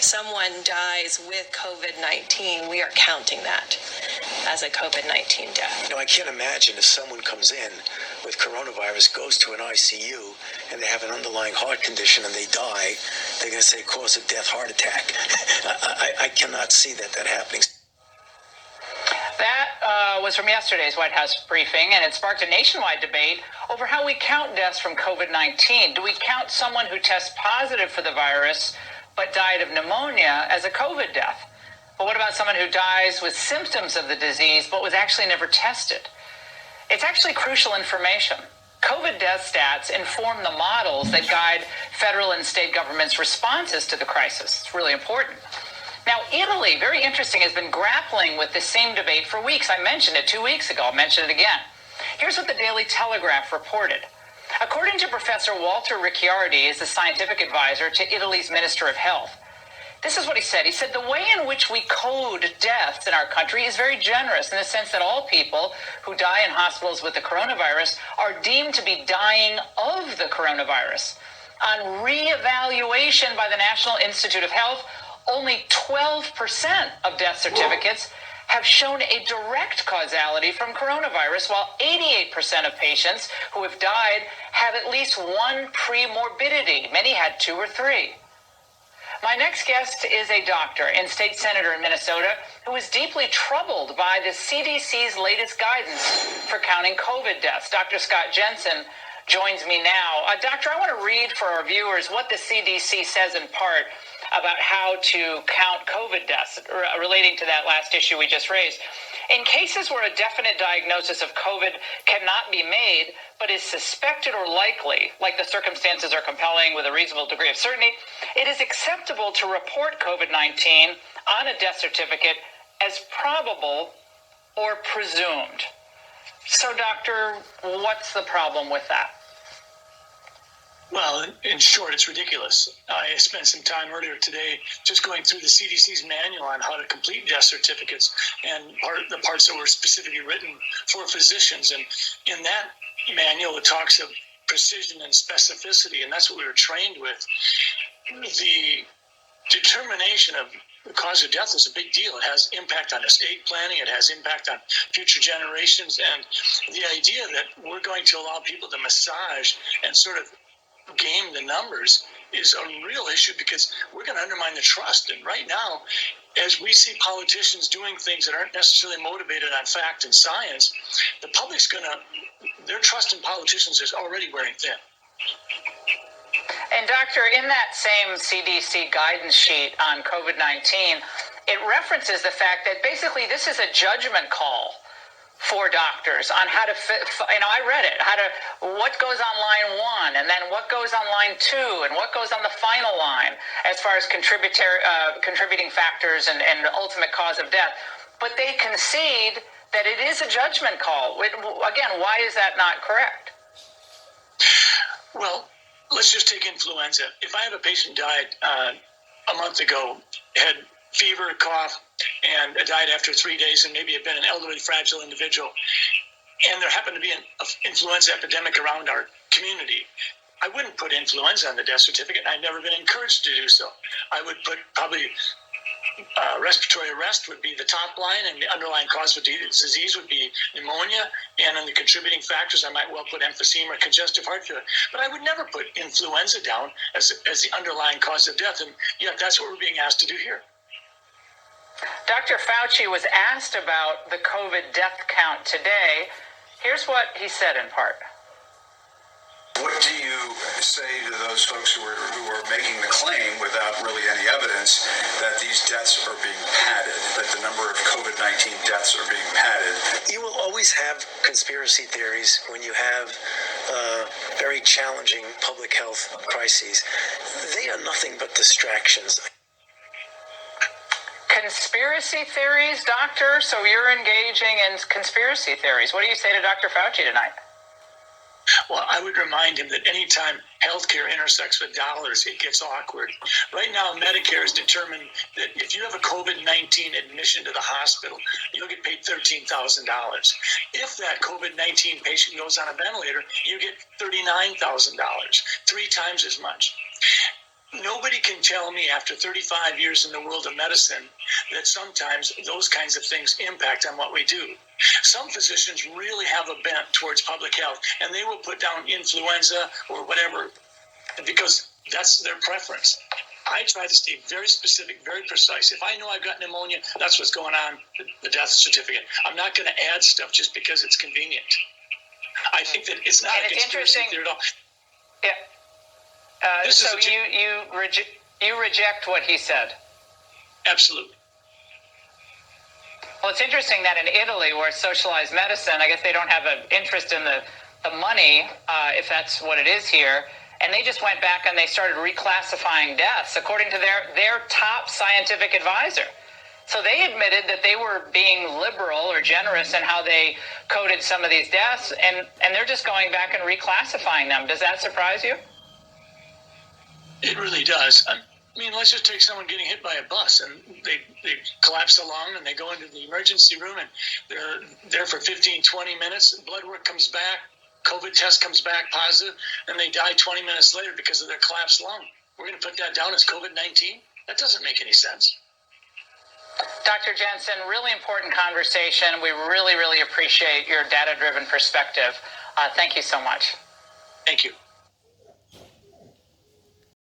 someone dies with COVID-19, we are counting that as a COVID-19 death. I can't imagine if someone comes in with coronavirus, goes to an ICU, and they have an underlying heart condition and they die, they're going to say cause of death, heart attack. I cannot see that happening. That was from yesterday's White House briefing, and it sparked a nationwide debate over how we count deaths from COVID-19. Do we count someone who tests positive for the virus but died of pneumonia as a COVID death? But what about someone who dies with symptoms of the disease but was actually never tested? It's actually crucial information. COVID death stats inform the models that guide federal and state governments' responses to the crisis. It's really important. Now, Italy, very interesting, has been grappling with this same debate for weeks. I mentioned it 2 weeks ago. I'll mention it again. Here's what the Daily Telegraph reported. According to Professor Walter Ricciardi, is the scientific advisor to Italy's Minister of Health, this is what he said. He said, the way in which we code deaths in our country is very generous in the sense that all people who die in hospitals with the coronavirus are deemed to be dying of the coronavirus. On reevaluation by the National Institute of Health, only 12% of death certificates have shown a direct causality from coronavirus, while 88% of patients who have died have at least one premorbidity. Many had 2 or 3. My next guest is a doctor and state senator in Minnesota who is deeply troubled by the CDC's latest guidance for counting COVID deaths. Dr. Scott Jensen joins me now. Doctor, I want to read for our viewers what the CDC says in part about how to count COVID deaths relating to that last issue we just raised. In cases where a definite diagnosis of COVID cannot be made, but is suspected or likely, like the circumstances are compelling with a reasonable degree of certainty, it is acceptable to report COVID-19 on a death certificate as probable or presumed. So, doctor, what's the problem with that? Well, in short, it's ridiculous. I spent some time earlier today just going through the CDC's manual on how to complete death certificates and the parts that were specifically written for physicians. And in that manual, it talks of precision and specificity, and that's what we were trained with. The determination of the cause of death is a big deal. It has impact on estate planning. It has impact on future generations. And the idea that we're going to allow people to massage and sort of game the numbers is a real issue, because we're going to undermine the trust. And right now, as we see politicians doing things that aren't necessarily motivated on fact and science, the public's their trust in politicians is already wearing thin. And doctor, in that same CDC guidance sheet on COVID-19, it references the fact that basically this is a judgment call for doctors on how to fit, I read it, what goes on line 1, and then what goes on line 2, and what goes on the final line as far as contributing factors and ultimate cause of death. But they concede that it is a judgment call. Again, why is that not correct? Well, let's just take influenza. If I have a patient died a month ago, had fever, cough, and died after 3 days, and maybe had been an elderly, fragile individual, and there happened to be an influenza epidemic around our community, I wouldn't put influenza on the death certificate. I've never been encouraged to do so. I would put probably respiratory arrest would be the top line, and the underlying cause of disease would be pneumonia, and in the contributing factors, I might well put emphysema or congestive heart failure. But I would never put influenza down as the underlying cause of death, and yet that's what we're being asked to do here. Dr. Fauci was asked about the COVID death count today. Here's what he said in part. What do you say to those folks who are making the claim without really any evidence that these deaths are being padded, that the number of COVID-19 deaths are being padded? You will always have conspiracy theories when you have very challenging public health crises. They are nothing but distractions. Conspiracy theories, doctor? So you're engaging in conspiracy theories. What do you say to Dr. Fauci tonight? Well, I would remind him that anytime healthcare intersects with dollars, it gets awkward. Right now, Medicare has determined that if you have a COVID-19 admission to the hospital, you'll get paid $13,000. If that COVID-19 patient goes on a ventilator, you get $39,000, 3 times as much. Nobody can tell me after 35 years in the world of medicine that sometimes those kinds of things impact on what we do. Some physicians really have a bent towards public health, and they will put down influenza or whatever because that's their preference. I try to stay very specific, very precise. If I know I've got pneumonia, that's what's going on, the death certificate. I'm not going to add stuff just because it's convenient. I think that it's not And a conspiracy theory at all. Yeah. So is you reject what he said. Absolutely. Well, it's interesting that in Italy, where it's socialized medicine, I guess they don't have an interest in the money, if that's what it is here. And they just went back and they started reclassifying deaths according to their top scientific advisor. So they admitted that they were being liberal or generous in how they coded some of these deaths, and they're just going back and reclassifying them. Does that surprise you? It really does. I mean, let's just take someone getting hit by a bus and they collapse the lung and they go into the emergency room and they're there for 15, 20 minutes. Blood work comes back, COVID test comes back positive, and they die 20 minutes later because of their collapsed lung. We're going to put that down as COVID-19? That doesn't make any sense. Dr. Jensen, really important conversation. We really, really appreciate your data-driven perspective. Thank you so much. Thank you.